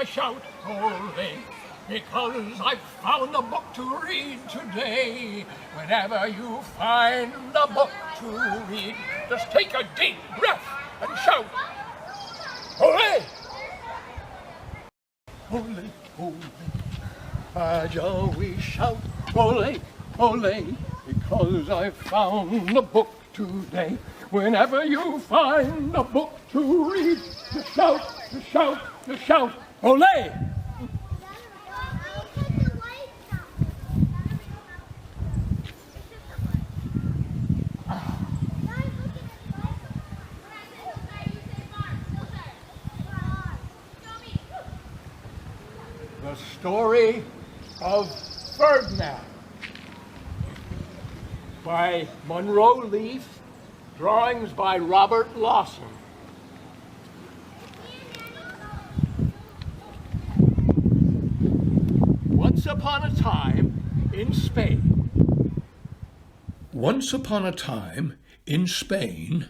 I shout, ole, because I've found a book to read today. Whenever you find a book to read, just take a deep breath and shout, ole! Ole, ole, we shout, ole, ole, because I found a book today. Whenever you find a book to read, to shout, ole! The Story of Ferdinand by Munro Leaf, drawings by Robert Lawson. Once upon a time in Spain. Once upon a time in Spain,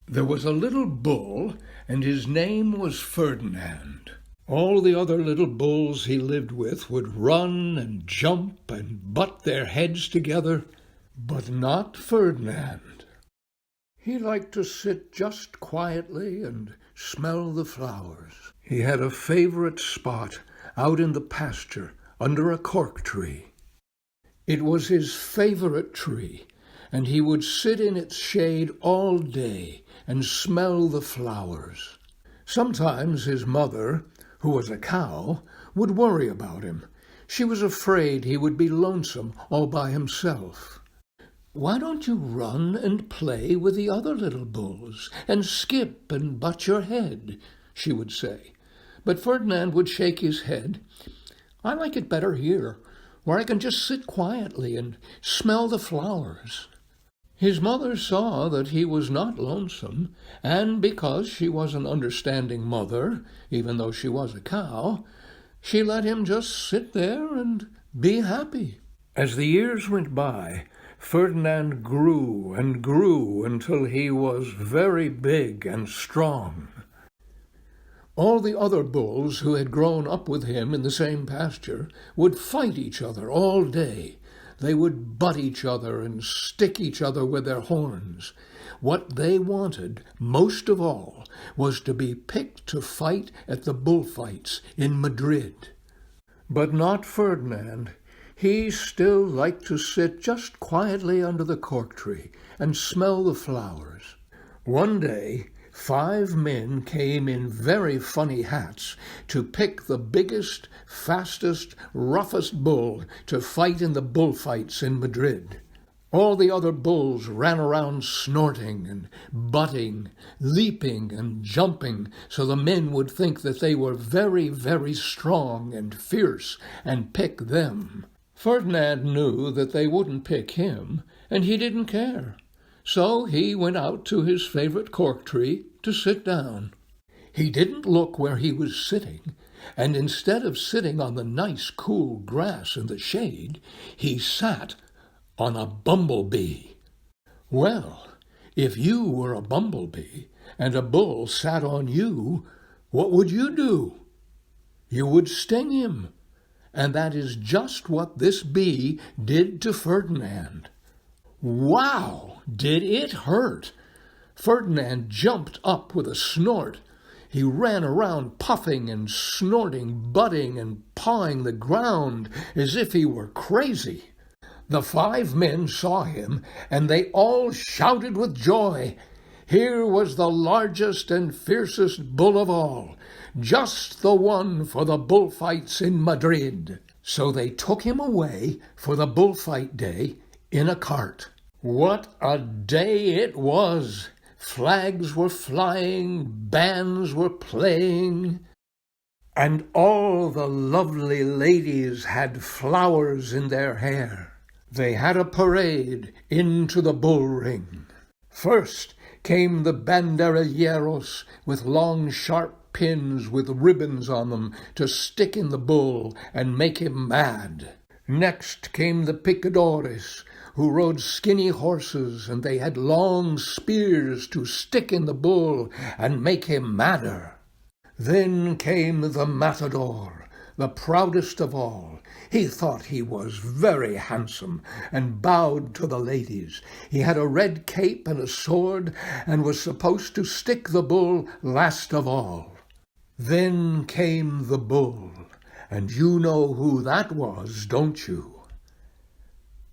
there was a little bull, and his name was Ferdinand. All the other little bulls he lived with would run and jump and butt their heads together, but not Ferdinand. He liked to sit just quietly and smell the flowers. He had a favorite spot out in the pasture under a cork tree. It was his favorite tree, and he would sit in its shade all day and smell the flowers. Sometimes his mother, who was a cow, would worry about him. She was afraid he would be lonesome all by himself. "Why don't you run and play with the other little bulls, and skip and butt your head?" she would say. But Ferdinand would shake his head. "I like it better here, where I can just sit quietly and smell the flowers." His mother saw that he was not lonesome, and because she was an understanding mother, even though she was a cow, she let him just sit there and be happy. As the years went by, Ferdinand grew and grew until he was very big and strong. All the other bulls who had grown up with him in the same pasture would fight each other all day. They would butt each other and stick each other with their horns. What they wanted, most of all, was to be picked to fight at the bullfights in Madrid. But not Ferdinand. He still liked to sit just quietly under the cork tree and smell the flowers. One day, 5 men came in very funny hats to pick the biggest, fastest, roughest bull to fight in the bullfights in Madrid. All the other bulls ran around snorting and butting, leaping and jumping, so the men would think that they were very, very strong and fierce and pick them. Ferdinand knew that they wouldn't pick him, and he didn't care. So he went out to his favorite cork tree to sit down. He didn't look where he was sitting, and instead of sitting on the nice cool grass in the shade, he sat on a bumblebee. Well, if you were a bumblebee and a bull sat on you, what would you do? You would sting him, and that is just what this bee did to Ferdinand. Wow, did it hurt! Ferdinand jumped up with a snort. He ran around puffing and snorting, butting and pawing the ground as if he were crazy. The 5 men saw him, and they all shouted with joy. Here was the largest and fiercest bull of all, just the one for the bullfights in Madrid. So they took him away for the bullfight day in a cart. What a day it was! Flags were flying, bands were playing, and all the lovely ladies had flowers in their hair. They had a parade into the bull ring. First came the banderilleros with long sharp pins with ribbons on them to stick in the bull and make him mad. Next came the picadores, who rode skinny horses, and they had long spears to stick in the bull and make him madder. Then came the matador, the proudest of all. He thought he was very handsome and bowed to the ladies. He had a red cape and a sword and was supposed to stick the bull last of all. Then came the bull, and you know who that was, don't you?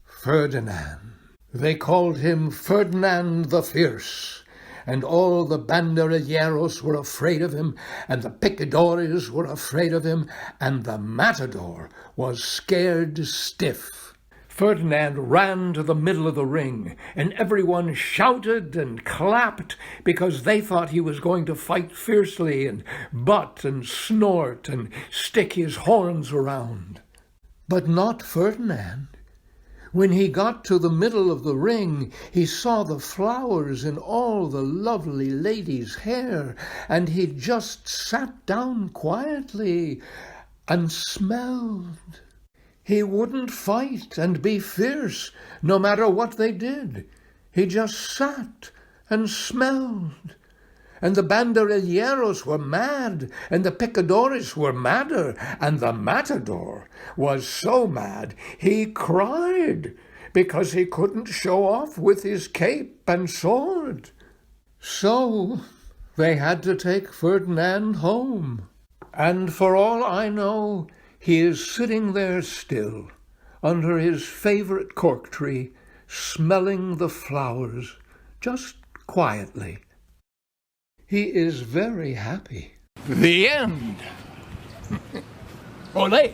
Ferdinand. They called him Ferdinand the Fierce, and all the banderilleros were afraid of him, and the picadores were afraid of him, and the matador was scared stiff. Ferdinand ran to the middle of the ring, and everyone shouted and clapped because they thought he was going to fight fiercely and butt and snort and stick his horns around. But not Ferdinand. When he got to the middle of the ring, he saw the flowers in all the lovely ladies' hair, and he just sat down quietly and smelled. He wouldn't fight and be fierce, no matter what they did. He just sat and smelled. And the banderilleros were mad, and the picadores were madder, and the matador was so mad he cried because he couldn't show off with his cape and sword. So they had to take Ferdinand home, and for all I know, he is sitting there still, under his favorite cork tree, smelling the flowers, just quietly. He is very happy. The end. Olé!